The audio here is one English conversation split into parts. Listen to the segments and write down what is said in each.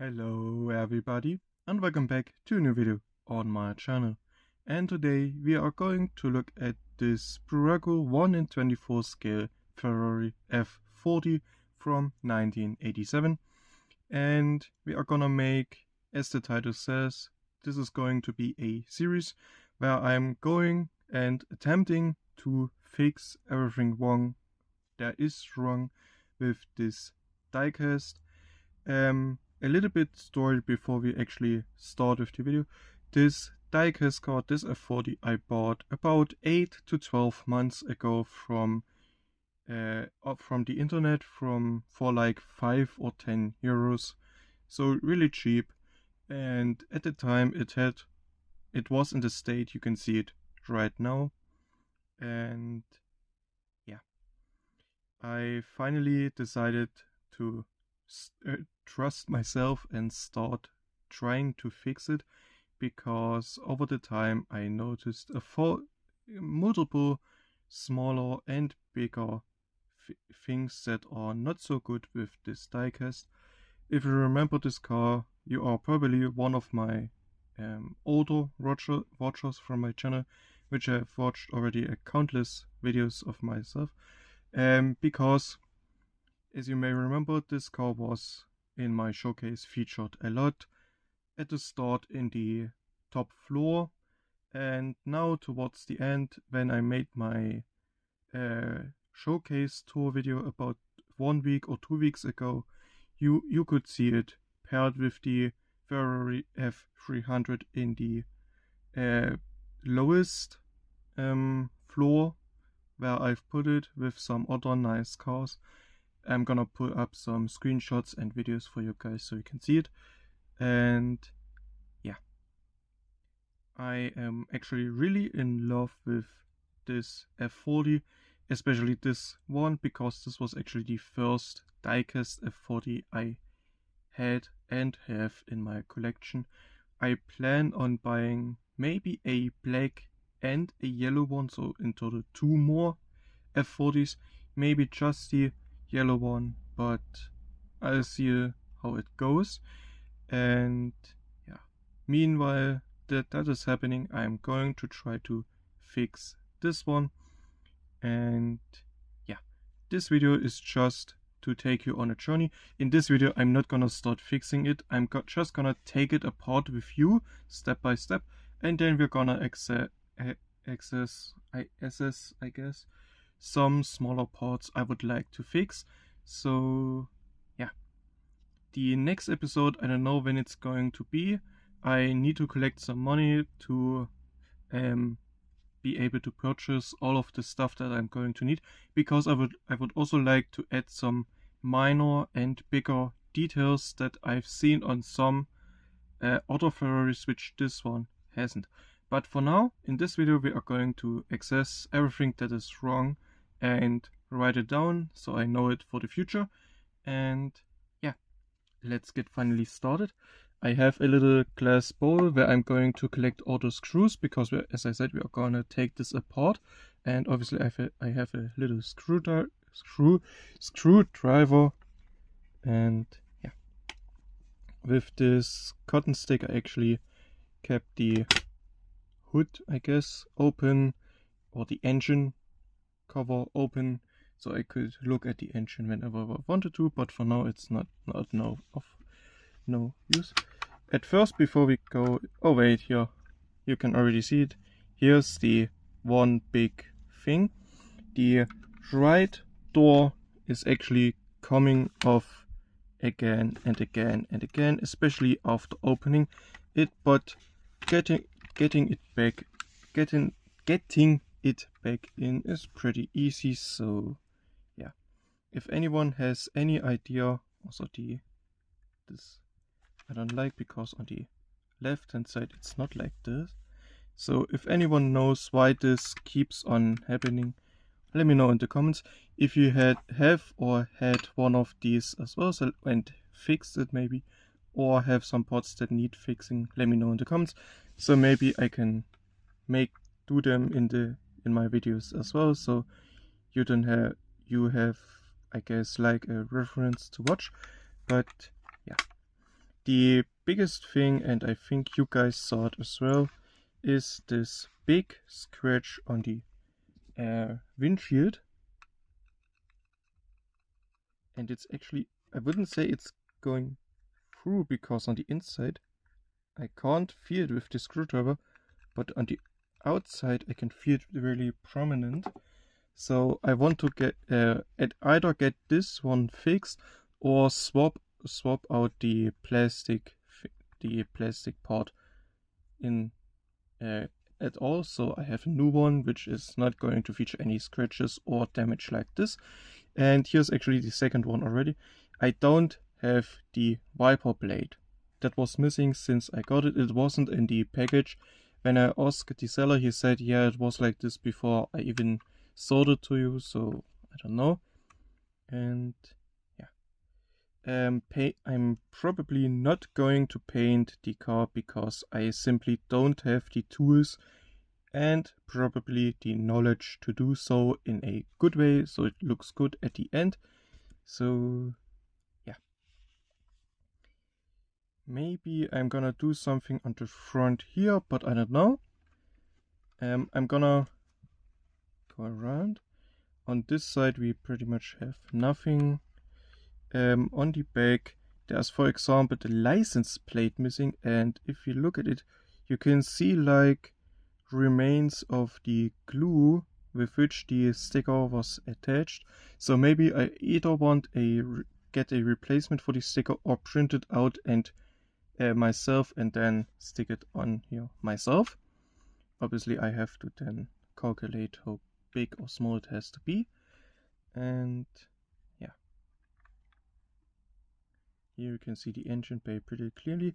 Hello everybody and welcome back to a new video on my channel. And today we are going to look at this Burago 1 in 24 scale Ferrari F40 from 1987. And we are gonna make, as the title says, this is going to be a series where I'm going and attempting to fix everything wrong that is wrong with this diecast. A little bit story before we actually start with the video. This diecast card, this F40, I bought about 8 to 12 months ago from the internet for like 5 or 10 euros, so really cheap. And at the time it was in the state you can see it right now. And yeah, I finally decided to trust myself and start trying to fix it, because over the time I noticed multiple smaller and bigger things that are not so good with this diecast. If you remember this car, you are probably one of my older watchers from my channel, which I have watched already countless videos of myself, because as you may remember, this car was in my showcase featured a lot at the start in the top floor, and now towards the end, when I made my showcase tour video about 1 week or 2 weeks ago, you could see it paired with the Ferrari F300 in the lowest floor where I've put it with some other nice cars. I'm gonna put up some screenshots and videos for you guys so you can see it. And yeah, I am actually really in love with this F40, especially this one, because this was actually the first diecast F40 I had and have in my collection. I plan on buying maybe a black and a yellow one, so in total 2 more F40s, maybe just the yellow one, but I'll see how it goes. And yeah, meanwhile that is happening, I'm going to try to fix this one. And yeah, this video is just to take you on a journey. In this video I'm not gonna start fixing it, I'm just gonna take it apart with you step by step, and then we're gonna assess, I guess, some smaller parts I would like to fix. So yeah, the next episode, I don't know when it's going to be. I need to collect some money to be able to purchase all of the stuff that I'm going to need, because I would also like to add some minor and bigger details that I've seen on some other Ferraris which this one hasn't. But for now, in this video we are going to access everything that is wrong and write it down so I know it for the future. And yeah, let's get finally started. I have a little glass bowl where I'm going to collect all the screws, because as I said, we are gonna take this apart, and obviously I have a little screwdriver, and yeah, with this cotton stick I actually kept the hood, I guess, open, or the engine cover open, so I could look at the engine whenever I wanted to, but for now it's not no use. At first, before we go, oh wait, here you can already see it. Here's the one big thing. The right door is actually coming off again and again and again, especially after opening it, but getting it back in is pretty easy. So yeah, if anyone has any idea, also this I don't like, because on the left hand side it's not like this. So if anyone knows why this keeps on happening, let me know in the comments. If you had one of these as well, so, and fixed it maybe, or have some parts that need fixing, let me know in the comments, so maybe I can do them in my videos as well, so you have I guess like a reference to watch. But yeah, the biggest thing, and I think you guys saw it as well, is this big scratch on the windshield. And it's actually, I wouldn't say it's going through, because on the inside I can't feel it with the screwdriver, but on the outside I can feel it really prominent. So I want to get either get this one fixed or swap out the plastic part in at all. So I have a new one which is not going to feature any scratches or damage like this. And here's actually the second one already. I don't have the wiper blade. That was missing since I got it. It wasn't in the package. When I asked the seller, he said, yeah, it was like this before I even sold it to you, so I don't know. And yeah, I'm probably not going to paint the car because I simply don't have the tools and probably the knowledge to do so in a good way, so it looks good at the end. So yeah, maybe I'm gonna do something on the front here, but I don't know. I'm gonna go around. On this side we pretty much have nothing. On the back there's, for example, the license plate missing, and if you look at it you can see like remains of the glue with which the sticker was attached. So maybe I either want get a replacement for the sticker or print it out and myself and then stick it on here myself. Obviously I have to then calculate how big or small it has to be. And yeah, here you can see the engine bay pretty clearly.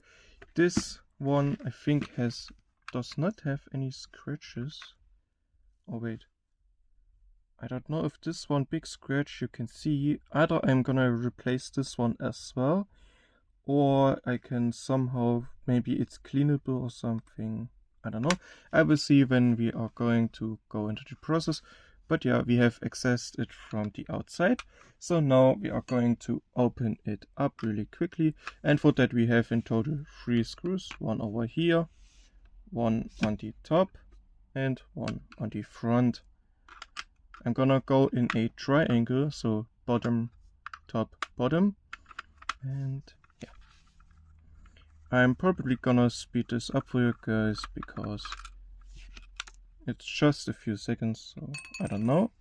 This one I think does not have any scratches. Oh wait, I don't know if this one big scratch you can see. Either I'm gonna replace this one as well, or I can somehow, maybe it's cleanable or something. I don't know. I will see when we are going to go into the process. But yeah, we have accessed it from the outside. So now we are going to open it up really quickly. And for that we have in total 3 screws. One over here, one on the top, and one on the front. I'm gonna go in a triangle, so bottom, top, bottom. And yeah, I'm probably gonna speed this up for you guys because it's just a few seconds, so I don't know.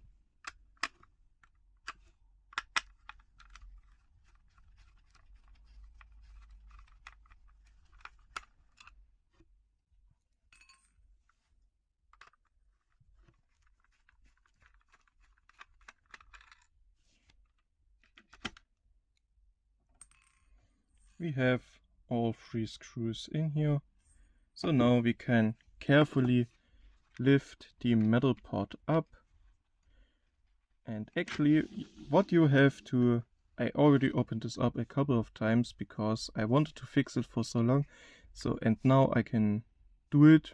We have all 3 screws in here. So now we can carefully lift the metal part up. And actually what you have to, I already opened this up a couple of times because I wanted to fix it for so long. So, and now I can do it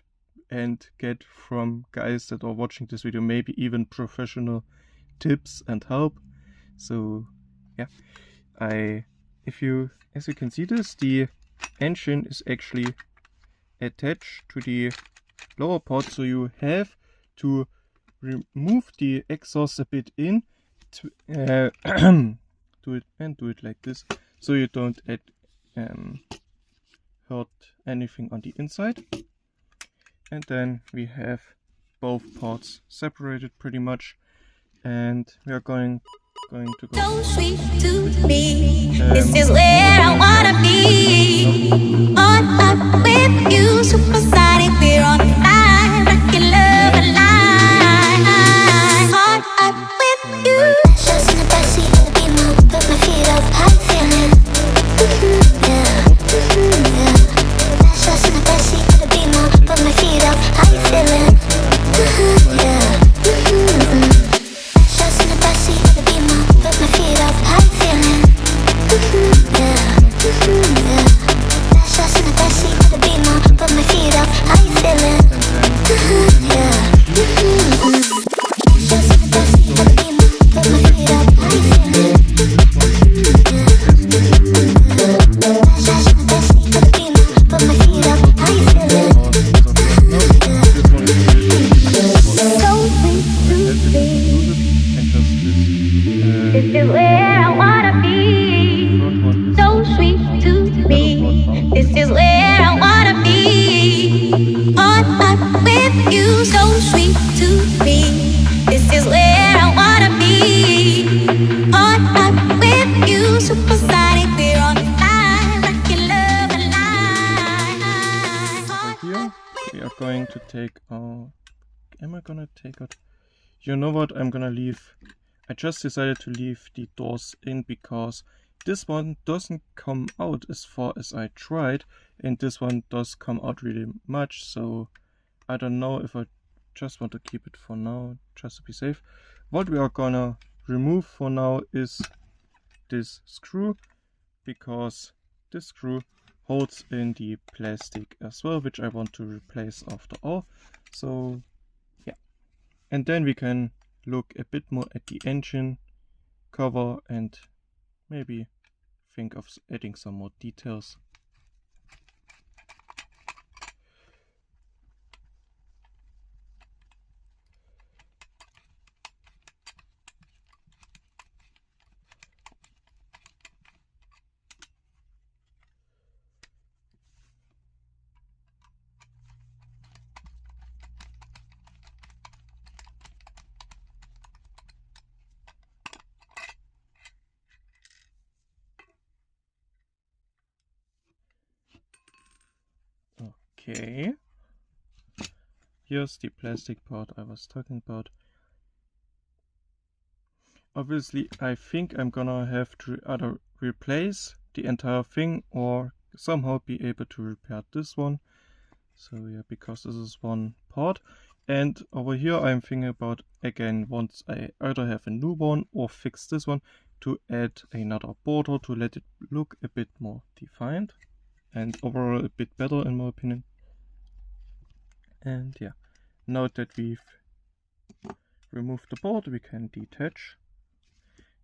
and get from guys that are watching this video maybe even professional tips and help. So yeah, as you can see this, the engine is actually attached to the lower part, so you have to remove the exhaust a bit in to do it like this, so you don't hurt anything on the inside. And then we have both parts separated pretty much, and we are going to go. So sweet to me. This is where I wanna be. On up with you, supersonic. We're on fire, rockin' love alive. On up with you. Just in the backseat of the Beamer, put my feet up, I'm feeling. Yeah, yeah. Just in the backseat of the Beamer, put my feet up, I'm feeling. Yeah. Just in the backseat of the Beamer, put my feet up, I'm feeling. Yeah. going to take out... Am I gonna take out... You know what, I'm gonna leave... I just decided to leave the doors in because this one doesn't come out as far as I tried, and this one does come out really much, so I don't know if I just want to keep it for now, just to be safe. What we are gonna remove for now is this screw, because this screw holds in the plastic as well, which I want to replace after all. So yeah, and then we can look a bit more at the engine cover and maybe think of adding some more details. Okay, here's the plastic part I was talking about. Obviously, I think I'm gonna have to either replace the entire thing or somehow be able to repair this one. So yeah, because this is one part. And over here I'm thinking about, again, once I either have a new one or fix this one, to add another border to let it look a bit more defined and overall a bit better in my opinion. And yeah, now that we've removed the board, we can detach.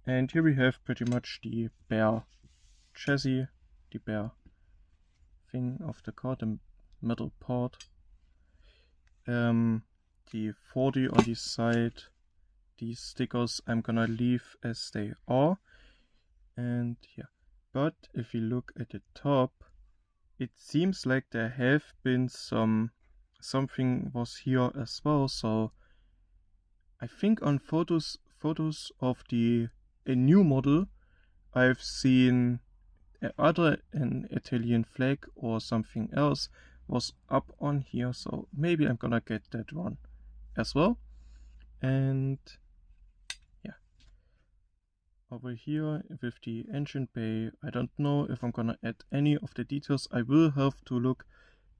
And here we have pretty much the bare chassis, the bare thing of the car, the metal part. The 40 on the side, these stickers I'm gonna leave as they are. And yeah, but if you look at the top, it seems like there have been something was here as well. So I think on photos of a new model, I've seen either an Italian flag or something else was up on here, so maybe I'm gonna get that one as well. And yeah, over here with the engine bay, I don't know if I'm gonna add any of the details. I will have to look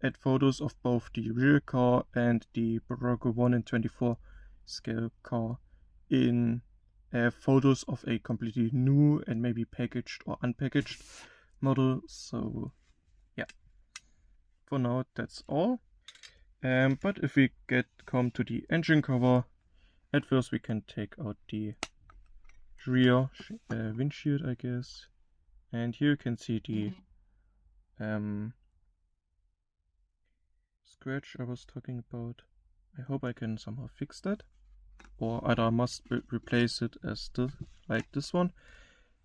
at photos of both the rear car and the Barocco 1 in 24 scale car in photos of a completely new and maybe packaged or unpackaged model. So yeah, for now that's all. But if we come to the engine cover, at first we can take out the rear windshield, I guess, and here you can see the scratch I was talking about. I hope I can somehow fix that, or either I must replace it as like this one.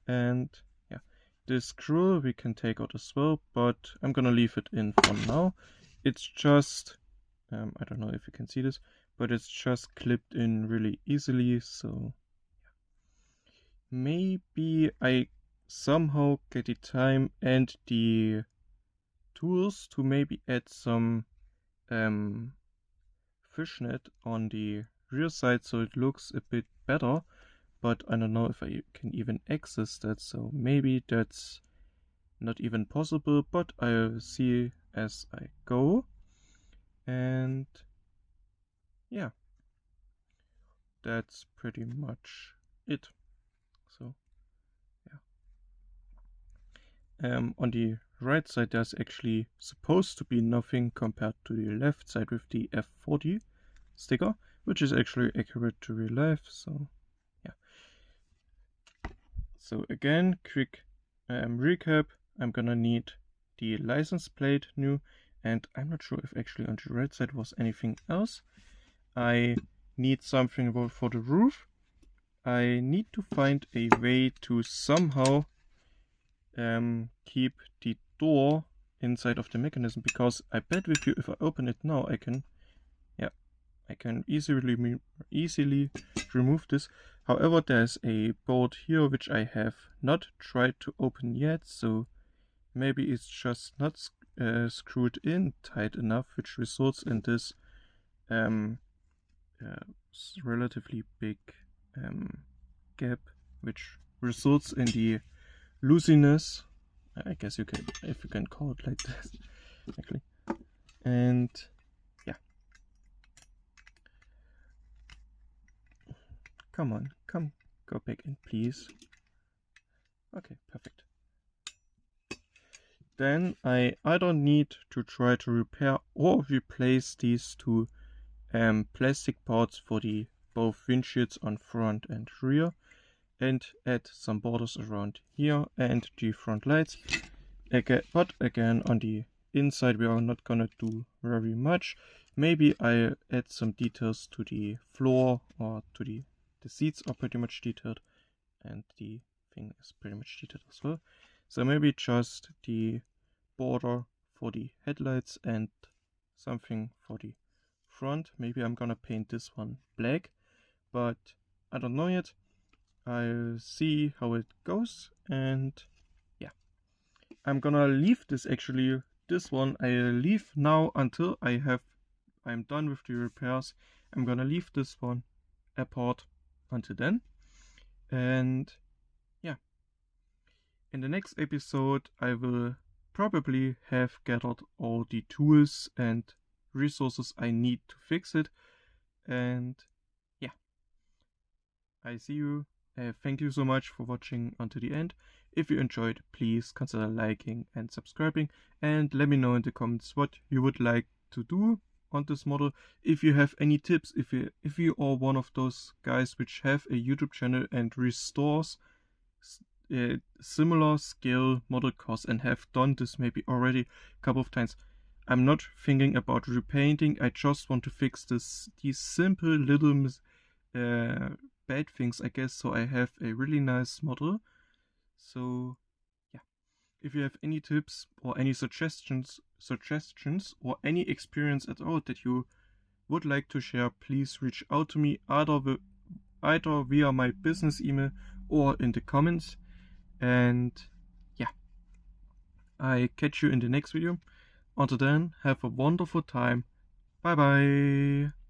And yeah, this screw we can take out as well, but I'm gonna leave it in for now. It's just I don't know if you can see this, but it's just clipped in really easily. So yeah, maybe I somehow get the time and the tools to maybe add some fishnet on the rear side so it looks a bit better, but I don't know if I can even access that, so maybe that's not even possible, but I'll see as I go. And yeah, that's pretty much it. So yeah, on the right side there's actually supposed to be nothing compared to the left side with the F40 sticker, which is actually accurate to real life. So yeah, so again, quick recap. I'm gonna need the license plate new, and I'm not sure if actually on the right side was anything else. I need something for the roof. I need to find a way to somehow keep the door inside of the mechanism, because I bet with you if I open it now I can easily remove this. However, there's a bolt here which I have not tried to open yet, so maybe it's just not screwed in tight enough, which results in this relatively big gap, which results in the loosiness. I guess you can, if you can call it like this, actually. And yeah, come on, go back in, please. Okay, perfect. Then I either need to try to repair or replace these two plastic parts for the both windshields on front and rear, and add some borders around here and the front lights. But again, on the inside we are not gonna do very much. Maybe I add some details to the floor, or to the seats are pretty much detailed, and the thing is pretty much detailed as well. So maybe just the border for the headlights and something for the front. Maybe I'm gonna paint this one black, but I don't know yet. I'll see how it goes, and yeah, I'm gonna leave this one I'll leave now until I'm done with the repairs. I'm gonna leave this one apart until then, and yeah, in the next episode I will probably have gathered all the tools and resources I need to fix it, and yeah, I see you. Thank you so much for watching until the end. If you enjoyed, please consider liking and subscribing, and let me know in the comments what you would like to do on this model. If you have any tips, if you are one of those guys which have a YouTube channel and restores similar scale model cars and have done this maybe already a couple of times. I'm not thinking about repainting, I just want to fix these simple little bad things, I guess, so I have a really nice model. So yeah, if you have any tips or any suggestions or any experience at all that you would like to share, please reach out to me either via my business email or in the comments. And yeah, I catch you in the next video. Until then, have a wonderful time. Bye bye.